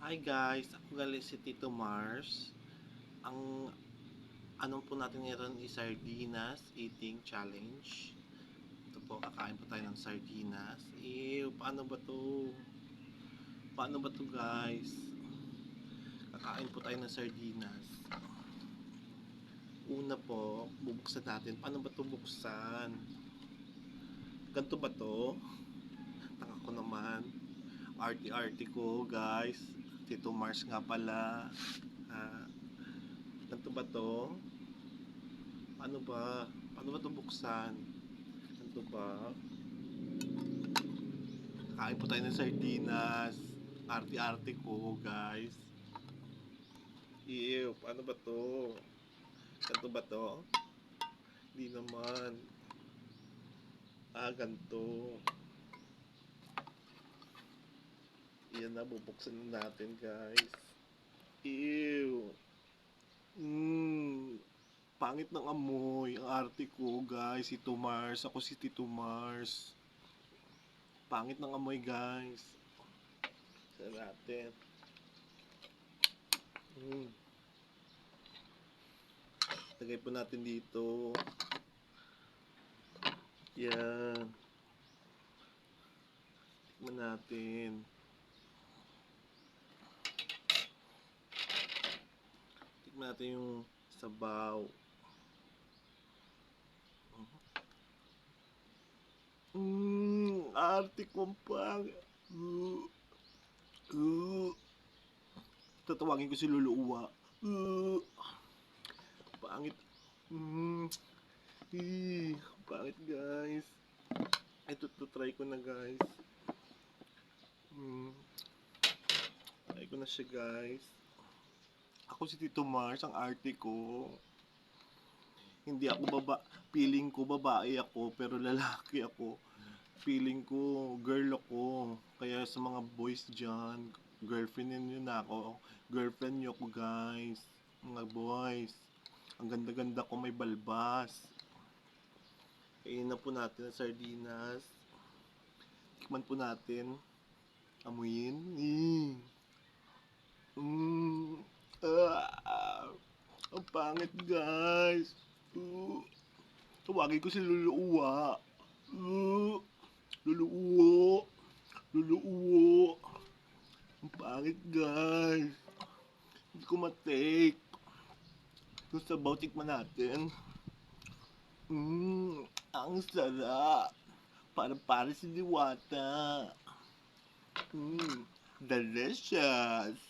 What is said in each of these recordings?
Hi guys, ako gali si Tito Mars. Ang anong po natin ngayon is sardinas eating challenge. Ito po, kakain po tayo ng sardinas. Ew, paano ba to? Paano ba to guys? Kakain po tayo ng sardinas. Una po, bubuksan natin. Paano ba to buksan? Ganto ba to? Tanga ko naman. Arty-arty ko guys. Tito Mars nga pala. Ah, ganto ba to? Ano ba? Paano ba ito buksan? Ano ba? Kain po tayo ng sardinas. Arte-arte ko, guys. Ew, paano ba to? Ganto ba to? Hindi naman. Ganto. Iyan na, bubuksan na natin, guys. Ew. Pangit ng amoy. Ang arte ko, guys. Si Mars. Ako si Tito Mars. Pangit ng amoy, guys. Sa natin. Lagay po natin dito. Yan. Tikman natin. Tikman natin yung sabaw. Arte kumpang. Tatawagin ko si Lolo Uwa. Pangit. Pangit guys. Ito try ko na guys. Try ko na siya guys. Ako si Tito Mars, ang arte ko. Hindi ako feeling ko babae ako pero lalaki ako. Feeling ko girl ako. Kaya sa mga boys dyan, girlfriend niyo na ako. Girlfriend niyo ako guys. Mga boys. Ang ganda-ganda ko, may balbas. Kainin na po natin ang sardinas. Tikman po natin. Amuyin. Ang pangit guys. Tawagin ko si Lolo Uwa. Lolo Uwo. Lolo Uwo. Ang pangit guys. Hindi ko matake. Yung sabaw, tikman natin. Ang sarap. Para si Diwata. Delicious.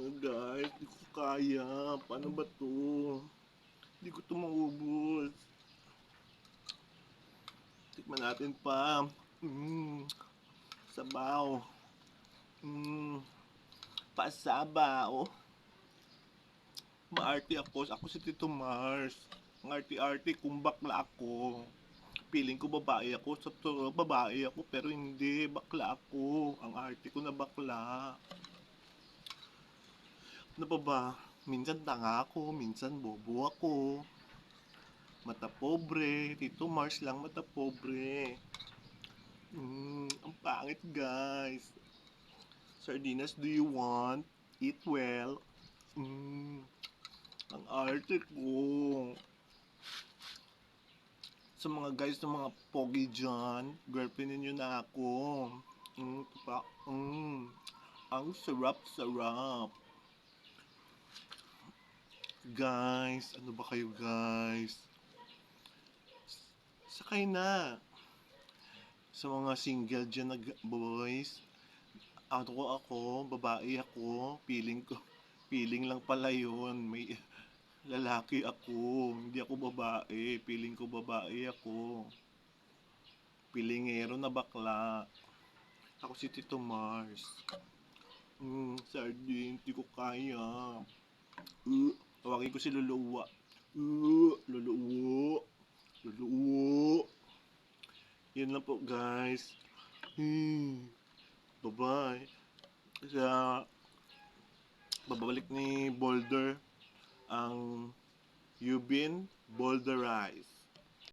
Guys, hindi ko kaya. Paano ba to? Hindi ko to maubos. Tikman natin pa. Sabaw. Pasabaw. Maarte ako. Ako si Tito Mars. Ang arte-arte kung bakla ako. Feeling ko babae ako. Sa babae ako pero hindi. Bakla ako. Ang arte ko na bakla. Ano pa ba? Minsan tanga ako. Minsan bobo ako. Mata pobre. Tito Mars lang mata pobre. Ang pangit guys. Sardinas, do you want? Eat well. Ang arte ko. Sa mga guys, sa mga pogi dyan, girlfriend ninyo na ako. Ang sarap-sarap. Guys, ano ba kayo guys? Sakay na. Sa mga single dyan na boys, ako, babae ako, feeling lang pala yun. May lalaki ako, hindi ako babae, feeling ko babae ako. Pilingero na bakla. Ako si Tito Mars. Sardine, hindi ko kaya. Tawagin ko si Lolo Uwa. Lolo Uwo. Lolo Uwo. Yan lang po guys. Bye-bye. Sa babalik ni Boulder ang Yubin Boulder Rice.